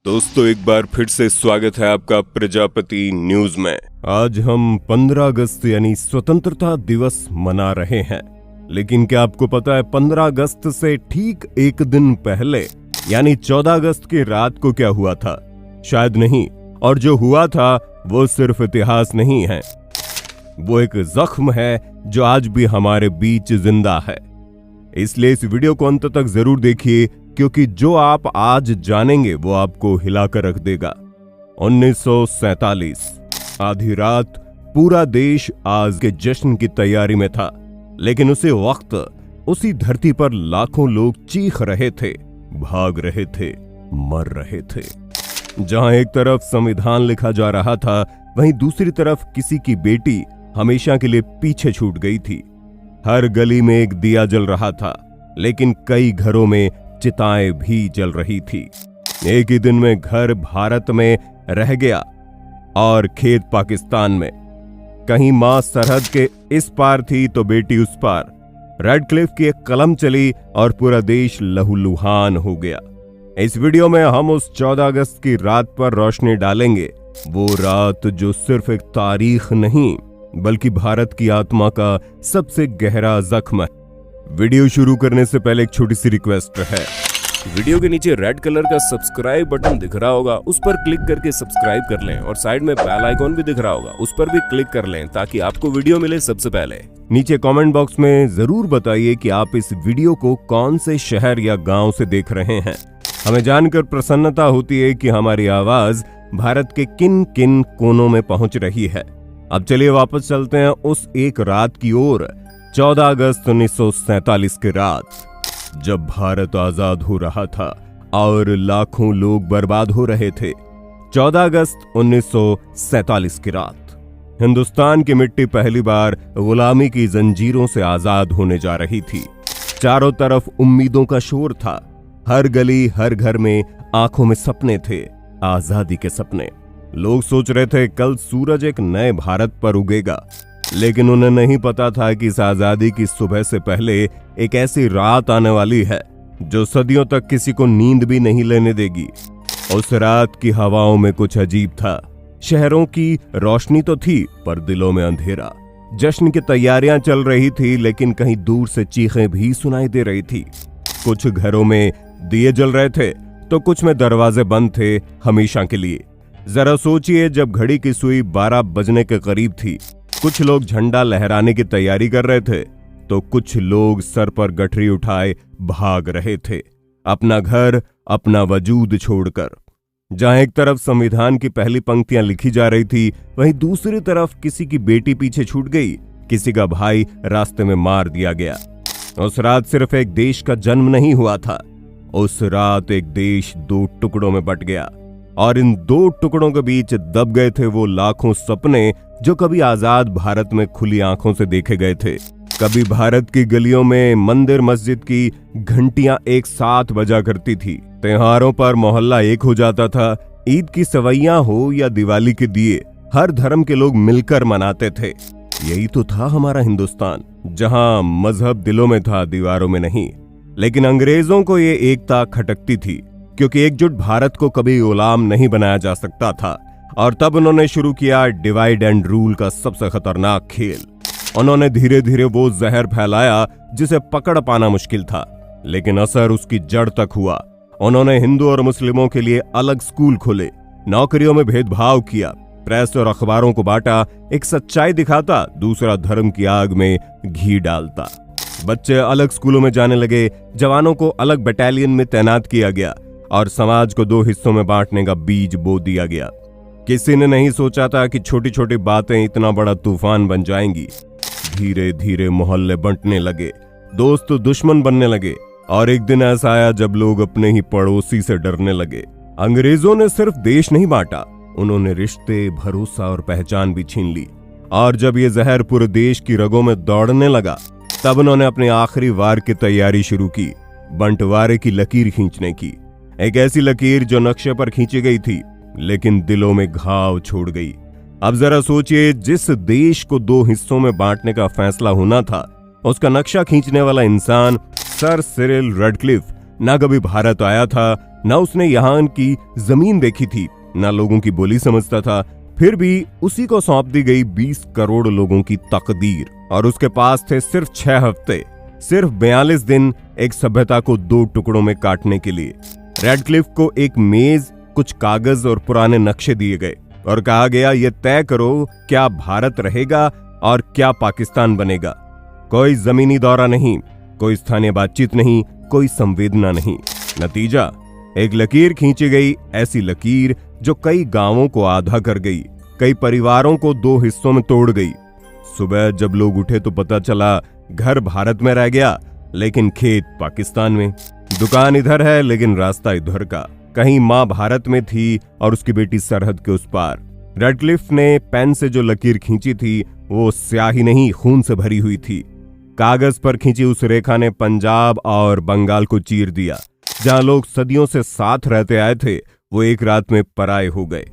दोस्तों एक बार फिर से स्वागत है आपका प्रजापति न्यूज में। आज हम 15 अगस्त यानी स्वतंत्रता दिवस मना रहे हैं, लेकिन क्या आपको पता है 15 अगस्त से ठीक एक दिन पहले यानी 14 अगस्त की रात को क्या हुआ था? शायद नहीं, और जो हुआ था वो सिर्फ इतिहास नहीं है, वो एक जख्म है जो आज भी हमारे बीच जिंदा है। इसलिए इस वीडियो को अंत तक जरूर देखिए, क्योंकि जो आप आज जानेंगे वो आपको हिलाकर रख देगा। 1947 आधी रात पूरा देश आज के जश्न की तैयारी में था, लेकिन उसी वक्त उसी धरती पर लाखों लोग चीख रहे थे, भाग रहे थे, मर रहे थे। जहां एक तरफ संविधान लिखा जा रहा था, वहीं दूसरी तरफ किसी की बेटी हमेशा के लिए पीछे छूट गई थी। हर गली में एक दिया जल रहा था, लेकिन कई घरों में चिताएं भी जल रही थी। एक ही दिन में घर भारत में रह गया और खेत पाकिस्तान में। कहीं मां सरहद के इस पार थी तो बेटी उस पार। रेड क्लिफ की एक कलम चली और पूरा देश लहूलुहान हो गया। इस वीडियो में हम उस 14 अगस्त की रात पर रोशनी डालेंगे, वो रात जो सिर्फ एक तारीख नहीं बल्कि भारत की आत्मा का सबसे गहरा जख्म है। वीडियो शुरू करने से पहले एक छोटी सी रिक्वेस्ट है। वीडियो के नीचे रेड कलर का सब्सक्राइब बटन दिख रहा होगा, उस पर क्लिक करके सब्सक्राइब कर लें, और साइड में बेल आइकॉन भी दिख रहा होगा, उस पर भी क्लिक कर लें ताकि आपको वीडियो मिले सबसे पहले। नीचे कमेंट बॉक्स में जरूर बताइए कि आप इस वीडियो को कौन से शहर या गांव से देख रहे हैं। हमें जानकर प्रसन्नता होती है कि हमारी आवाज भारत के किन किन कोनों में पहुंच रही है। अब चलिए वापस चलते हैं उस एक रात की ओर, 14 अगस्त 1947 की रात, जब भारत आजाद हो रहा था और लाखों लोग बर्बाद हो रहे थे। 14 अगस्त 1947 की रात हिंदुस्तान की मिट्टी पहली बार गुलामी की जंजीरों से आजाद होने जा रही थी। चारों तरफ उम्मीदों का शोर था। हर गली हर घर में आंखों में सपने थे, आजादी के सपने। लोग सोच रहे थे कल सूरज एक नए भारत पर उगेगा, लेकिन उन्हें नहीं पता था कि इस आजादी की सुबह से पहले एक ऐसी रात आने वाली है जो सदियों तक किसी को नींद भी नहीं लेने देगी। उस रात की हवाओं में कुछ अजीब था। शहरों की रोशनी तो थी, पर दिलों में अंधेरा। जश्न की तैयारियां चल रही थी, लेकिन कहीं दूर से चीखें भी सुनाई दे रही थी। कुछ घरों में दिए जल रहे थे तो कुछ में दरवाजे बंद थे हमेशा के लिए। जरा सोचिए, जब घड़ी की सुई 12 बजने के करीब थी, कुछ लोग झंडा लहराने की तैयारी कर रहे थे तो कुछ लोग सर पर गठरी उठाए भाग रहे थे, अपना घर अपना वजूद छोड़कर। जहां एक तरफ संविधान की पहली पंक्तियां लिखी जा रही थी, वहीं दूसरी तरफ किसी की बेटी पीछे छूट गई, किसी का भाई रास्ते में मार दिया गया। उस रात सिर्फ एक देश का जन्म नहीं हुआ था, उस रात एक देश 2 टुकड़ों में बट गया, और इन 2 टुकड़ों के बीच दब गए थे वो लाखों सपने जो कभी आजाद भारत में खुली आंखों से देखे गए थे। कभी भारत की गलियों में मंदिर मस्जिद की घंटियां एक साथ बजा करती थी। त्योहारों पर मोहल्ला एक हो जाता था। ईद की सवैयां हो या दिवाली के दिए, हर धर्म के लोग मिलकर मनाते थे। यही तो था हमारा हिंदुस्तान, जहां मजहब दिलों में था, दीवारों में नहीं। लेकिन अंग्रेजों को ये एकता खटकती थी, क्योंकि एकजुट भारत को कभी गुलाम नहीं बनाया जा सकता था। और तब उन्होंने शुरू किया डिवाइड एंड रूल का सबसे खतरनाक खेल। उन्होंने धीरे धीरे वो जहर फैलाया जिसे पकड़ पाना मुश्किल था, लेकिन असर उसकी जड़ तक हुआ। उन्होंने हिंदू और मुस्लिमों के लिए अलग स्कूल खोले, नौकरियों में भेदभाव किया, प्रेस और अखबारों को बांटा। एक सच्चाई दिखाता, दूसरा धर्म की आग में घी डालता। बच्चे अलग स्कूलों में जाने लगे, जवानों को अलग बटालियन में तैनात किया गया, और समाज को 2 हिस्सों में बांटने का बीज बो दिया गया। किसी ने नहीं सोचा था कि छोटी छोटी बातें इतना बड़ा तूफान बन जाएंगी। धीरे धीरे मोहल्ले बंटने लगे, दोस्त दुश्मन बनने लगे, और एक दिन ऐसा आया जब लोग अपने ही पड़ोसी से डरने लगे। अंग्रेजों ने सिर्फ देश नहीं बांटा, उन्होंने रिश्ते, भरोसा और पहचान भी छीन ली। और जब ये जहर पूरे देश की रगों में दौड़ने लगा, तब उन्होंने अपने आखिरी वार की तैयारी शुरू की, बंटवारे की लकीर खींचने की। एक ऐसी लकीर जो नक्शे पर खींची गई थी, लेकिन दिलों में घाव छोड़ गई। अब जरा सोचिए, जिस देश को 2 हिस्सों में बांटने का फैसला होना था, उसका नक्शा खींचने वाला इंसान सर सिरिल रेडक्लिफ ना कभी भारत आया था, ना उसने यहाँ की जमीन देखी थी, ना लोगों की बोली समझता था। फिर भी उसी को सौंप दी गई 20 करोड़ लोगों की तकदीर, और उसके पास थे सिर्फ 6 हफ्ते, सिर्फ 42 दिन एक सभ्यता को 2 टुकड़ों में काटने के लिए। रेडक्लिफ को एक मेज, कुछ कागज और पुराने नक्शे दिए गए और कहा गया, ये तय करो क्या भारत रहेगा और क्या पाकिस्तान बनेगा। कोई जमीनी दौरा नहीं, कोई स्थानीय बातचीत नहीं, कोई संवेदना नहीं। नतीजा, एक लकीर खींची गई, ऐसी लकीर जो कई गांवों को आधा कर गई, कई परिवारों को 2 हिस्सों में तोड़ गई। सुबह जब लोग उठे तो पता चला घर भारत में रह गया, लेकिन खेत पाकिस्तान में। दुकान इधर है लेकिन रास्ता इधर का। कहीं माँ भारत में थी और उसकी बेटी सरहद के उस पार। रेडक्लिफ ने पेन से जो लकीर खींची थी वो स्याही नहीं, खून से भरी हुई थी। कागज पर खींची उस रेखा ने पंजाब और बंगाल को चीर दिया। जहां लोग सदियों से साथ रहते आए थे, वो एक रात में पराये हो गए।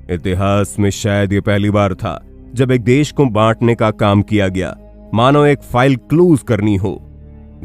इतिहास में शायद ये पहली बार था जब एक देश को बांटने का काम किया गया, मानो एक फाइल क्लोज करनी हो।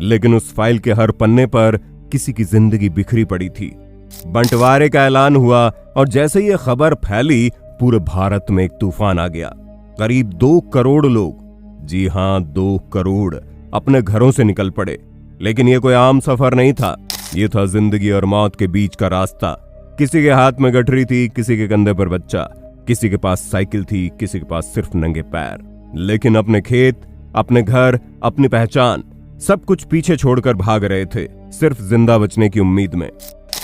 लेकिन उस फाइल के हर पन्ने पर किसी की जिंदगी बिखरी पड़ी थी। बंटवारे का ऐलान हुआ और जैसे ये खबर फैली, पूरे भारत में एक तूफान आ गया। करीब 2 करोड़ लोग, जी हां 2 करोड़, अपने घरों से निकल पड़े। लेकिन ये कोई आम सफर नहीं था, ये था जिंदगी और मौत के बीच का रास्ता। किसी के हाथ में गठरी थी, किसी के कंधे पर बच्चा, किसी के पास साइकिल थी, किसी के पास सिर्फ नंगे पैर। लेकिन अपने खेत, अपने घर, अपनी पहचान, सब कुछ पीछे छोड़कर भाग रहे थे, सिर्फ जिंदा बचने की उम्मीद में।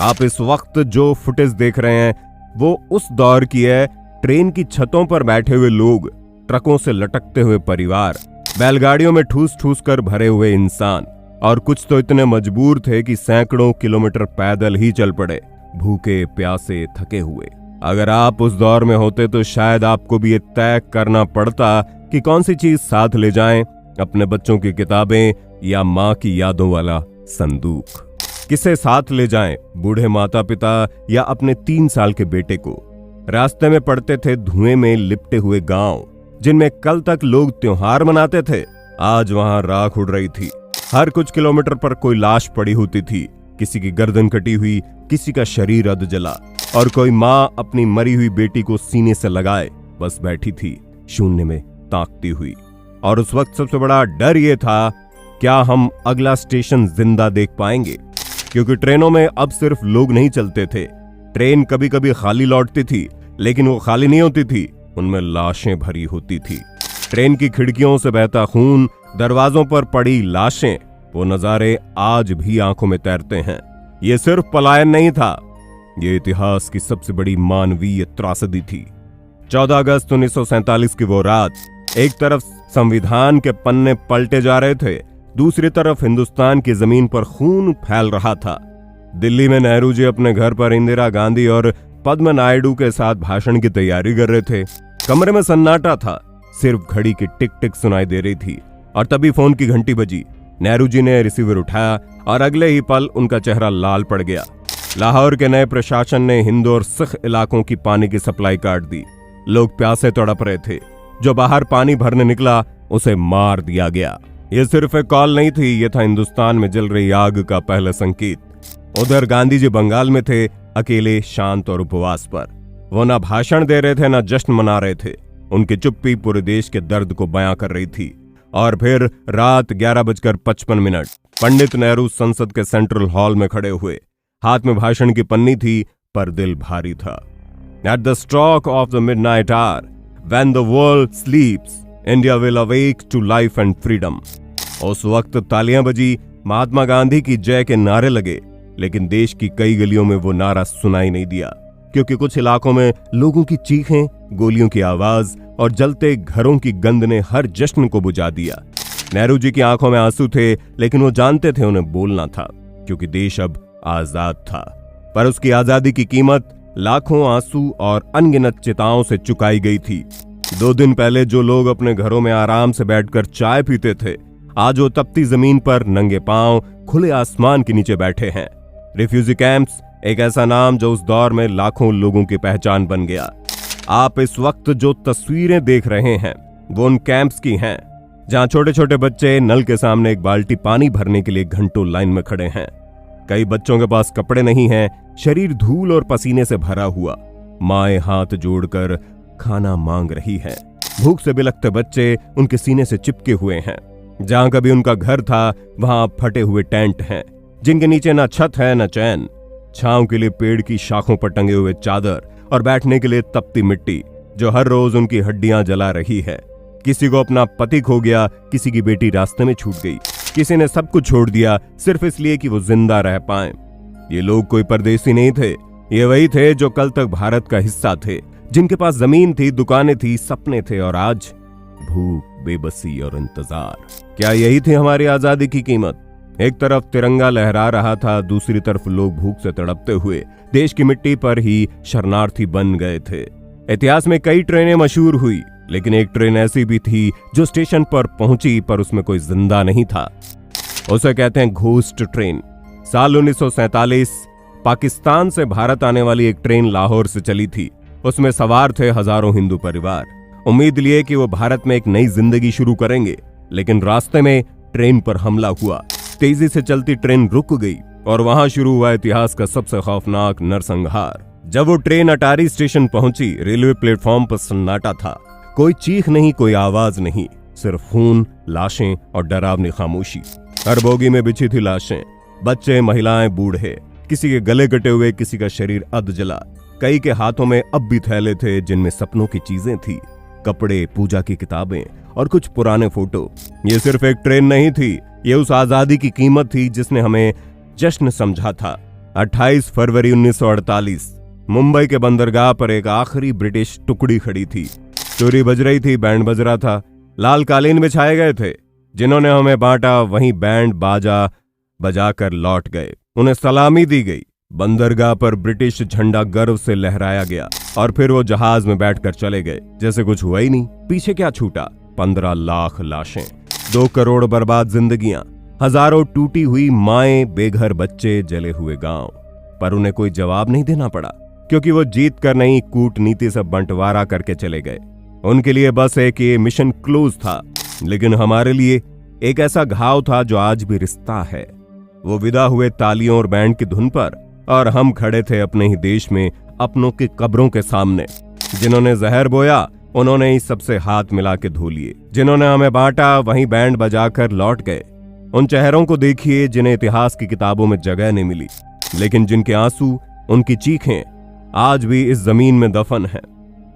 आप इस वक्त जो फुटेज देख रहे हैं वो उस दौर की है। ट्रेन की छतों पर बैठे हुए लोग, ट्रकों से लटकते हुए परिवार, बैलगाड़ियों में ठूस ठूस कर भरे हुए इंसान, और कुछ तो इतने मजबूर थे कि सैकड़ों किलोमीटर पैदल ही चल पड़े, भूखे प्यासे थके हुए। अगर आप उस दौर में होते तो शायद आपको भी ये तय करना पड़ता कि कौन सी चीज साथ ले जाएं, अपने बच्चों की किताबें या माँ की यादों वाला संदूक। किसे साथ ले जाएं, बूढ़े माता पिता या अपने 3 साल के बेटे को। रास्ते में पड़ते थे धुएं में लिपटे हुए गांव, जिनमें कल तक लोग त्योहार मनाते थे, आज वहां राख उड़ रही थी। हर कुछ किलोमीटर पर कोई लाश पड़ी होती थी, किसी की गर्दन कटी हुई, किसी का शरीर अध जला, और कोई माँ अपनी मरी हुई बेटी को सीने से लगाए बस बैठी थी, शून्य में ताकती हुई। और उस वक्त सबसे बड़ा डर ये था, क्या हम अगला स्टेशन जिंदा देख पाएंगे? क्योंकि ट्रेनों में अब सिर्फ लोग नहीं चलते थे। ट्रेन कभी कभी खाली लौटती थी, लेकिन वो खाली नहीं होती थी, उनमें लाशें भरी होती थी। ट्रेन की खिड़कियों से बहता खून, दरवाजों पर पड़ी लाशें, वो नजारे आज भी आंखों में तैरते हैं। ये सिर्फ पलायन नहीं था, ये इतिहास की सबसे बड़ी मानवीय त्रासदी थी। 14 अगस्त 1947 की वो रात, एक तरफ संविधान के पन्ने पलटे जा रहे थे, दूसरी तरफ हिंदुस्तान की जमीन पर खून फैल रहा था। दिल्ली में नेहरू जी अपने घर पर इंदिरा गांधी और पद्म नायडू के साथ भाषण की तैयारी कर रहे थे। कमरे में सन्नाटा था, सिर्फ घड़ी की टिक टिक सुनाई दे रही थी, और तभी फोन की घंटी बजी। नेहरू जी ने रिसीवर उठाया और अगले ही पल उनका चेहरा लाल पड़ गया। लाहौर के नए प्रशासन ने हिंदू और सिख इलाकों की पानी की सप्लाई काट दी। लोग प्यासे तड़प रहे थे। जो बाहर पानी भरने निकला उसे मार दिया गया। ये सिर्फ एक कॉल नहीं थी, ये था हिंदुस्तान में जल रही आग का पहला संकेत। उधर गांधी जी बंगाल में थे, अकेले, शांत और उपवास पर। वो ना भाषण दे रहे थे, ना जश्न मना रहे थे। उनकी चुप्पी पूरे देश के दर्द को बयां कर रही थी। और फिर रात 11:55, पंडित नेहरू संसद के सेंट्रल हॉल में खड़े हुए। हाथ में भाषण की पन्नी थी, पर दिल भारी था। At the stroke of the midnight hour, when the world sleeps, India will awake to life and freedom. उस वक्त तालियां बजी, महात्मा गांधी की जय के नारे लगे, लेकिन देश की कई गलियों में वो नारा सुनाई नहीं दिया, क्योंकि कुछ इलाकों में लोगों की चीखें, गोलियों की आवाज और जलते घरों की गंध ने हर जश्न को बुझा दिया। नेहरू जी की आंखों में आंसू थे, लेकिन वो जानते थे उन्हें बोलना था, क्योंकि देश अब आजाद था। पर उसकी आजादी की कीमत लाखों आंसू और अनगिनत चिताओं से चुकाई गई थी। 2 दिन पहले जो लोग अपने घरों में आराम से बैठकर चाय पीते थे, आज वो तपती जमीन पर नंगे पांव खुले आसमान के नीचे बैठे हैं। रिफ्यूजी कैंप्स, एक ऐसा नाम जो उस दौर में लाखों लोगों की पहचान बन गया। आप इस वक्त जो तस्वीरें देख रहे हैं वो उन कैंप्स की हैं, जहां छोटे छोटे बच्चे नल के सामने एक बाल्टी पानी भरने के लिए घंटों लाइन में खड़े हैं। कई बच्चों के पास कपड़े नहीं हैं, शरीर धूल और पसीने से भरा हुआ। माएं हाथ जोड़कर खाना मांग रही हैं। भूख से बिलखते बच्चे उनके सीने से चिपके हुए हैं। जहां कभी उनका घर था वहां फटे हुए टेंट हैं, जिनके नीचे न छत है न चैन। छांव के लिए पेड़ की शाखों पर टंगे हुए चादर और बैठने के लिए तपती मिट्टी जो हर रोज उनकी हड्डियां जला रही है। किसी को अपना पति खो गया, किसी की बेटी रास्ते में छूट गई, किसी ने सब कुछ छोड़ दिया सिर्फ इसलिए कि वो जिंदा रह पाए। ये लोग कोई परदेसी नहीं थे, ये वही थे जो कल तक भारत का हिस्सा थे, जिनके पास जमीन थी, दुकानें थी, सपने थे और आज भूख, बेबसी और इंतजार। क्या यही थी हमारी आजादी की कीमत? एक तरफ तिरंगा लहरा रहा था, दूसरी तरफ लोग भूख से तड़पते हुए देश की मिट्टी पर ही शरणार्थी बन गए थे। इतिहास में कई ट्रेनें मशहूर हुई, लेकिन एक ट्रेन ऐसी भी थी जो स्टेशन पर पहुंची पर उसमें कोई जिंदा नहीं था। उसे कहते हैं घोस्ट ट्रेन। साल 1947 पाकिस्तान से भारत आने वाली एक ट्रेन लाहौर से चली थी। उसमें सवार थे हजारों हिंदू परिवार। उम्मीद लिए कि वो भारत में एक नई जिंदगी शुरू करेंगे, लेकिन रास्ते में ट्रेन पर हमला हुआ। तेजी से चलती ट्रेन रुक गई और वहां शुरू हुआ इतिहास का सबसे खौफनाक नरसंहार। जब वो ट्रेन अटारी स्टेशन पहुंची, रेलवे प्लेटफॉर्म पर सन्नाटा था। कोई चीख नहीं, कोई आवाज नहीं, सिर्फ खून, लाशें और डरावनी खामोशी। हर बोगी में बिछी थी लाशें, बच्चे, महिलाएं, बूढ़े। किसी के गले कटे हुए, किसी का शरीर अध जला। कई के हाथों में अब भी थैले थे जिनमें सपनों की चीजें थी, कपड़े, पूजा की किताबें और कुछ पुराने फोटो। ये सिर्फ एक ट्रेन नहीं थी, ये उस आजादी की कीमत थी जिसने हमें जश्न समझा था। 28 फरवरी 1948 मुंबई के बंदरगाह पर एक आखिरी ब्रिटिश टुकड़ी खड़ी थी। चोरी बज रही थी, बैंड बज रहा था, लाल कालीन बिछाए गए थे। जिन्होंने हमें बांटा वहीं बैंड बाजा बजाकर लौट गए, उन्हें सलामी दी गई। बंदरगाह पर ब्रिटिश झंडा गर्व से लहराया गया और फिर वो जहाज में बैठकर चले गए जैसे कुछ हुआ ही नहीं। पीछे क्या छूटा? 15 लाख लाशें, 2 करोड़ बर्बाद जिंदगियां, हजारों टूटी हुई माएं, बेघर बच्चे, जले हुए गांव। पर उन्हें कोई जवाब नहीं देना पड़ा, क्योंकि वो जीत कर नहीं, कूटनीति से बंटवारा करके चले गए। उनके लिए बस एक ये मिशन क्लोज था, लेकिन हमारे लिए एक ऐसा घाव था जो आज भी रिश्ता है। वो विदा हुए तालियों और बैंड की धुन पर, और हम खड़े थे अपने ही देश में, अपनों की कब्रों के सामने। जिन्होंने जहर बोया उन्होंने ही सबसे हाथ मिला के धो लिए। जिन्होंने हमें बांटा वहीं बैंड बजाकर लौट गए। उन चेहरों को देखिए जिन्हें इतिहास की किताबों में जगह नहीं मिली, लेकिन जिनके आंसू, उनकी चीखें आज भी इस जमीन में दफन है।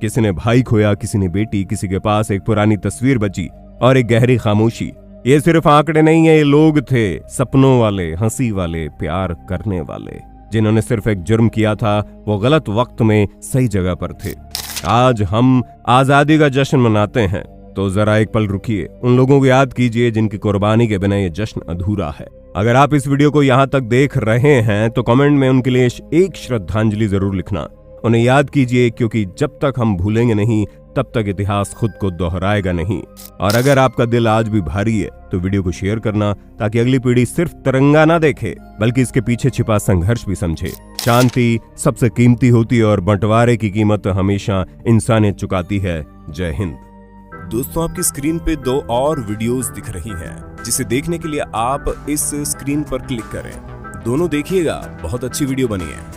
किसी ने भाई खोया, किसी ने बेटी, किसी के पास एक पुरानी तस्वीर बची और एक गहरी खामोशी। ये सिर्फ आंकड़े नहीं है, ये लोग थे, सपनों वाले, हंसी वाले, प्यार करने वाले, जिन्होंने सिर्फ एक जुर्म किया था, वो गलत वक्त में सही जगह पर थे। आज हम आजादी का जश्न मनाते हैं, तो जरा एक पल रुकिए, उन लोगों को याद कीजिए जिनकी कुर्बानी के बिना ये जश्न अधूरा है। अगर आप इस वीडियो को यहाँ तक देख रहे हैं तो कमेंट में उनके लिए एक श्रद्धांजलि जरूर लिखना। उन्हें याद कीजिए, क्योंकि जब तक हम भूलेंगे नहीं तब तक इतिहास खुद को दोहराएगा नहीं। और अगर आपका दिल आज भी भारी है तो वीडियो को शेयर करना, ताकि अगली पीढ़ी सिर्फ तिरंगा ना देखे बल्कि इसके पीछे छिपा संघर्ष भी समझे। शांति सबसे कीमती होती है और बंटवारे की कीमत हमेशा इंसानियत चुकाती है। जय हिंद। दोस्तों, आपकी स्क्रीन पे 2 और वीडियोस दिख रही हैं, जिसे देखने के लिए आप इस स्क्रीन पर क्लिक करें। दोनों देखिएगा, बहुत अच्छी वीडियो बनी है।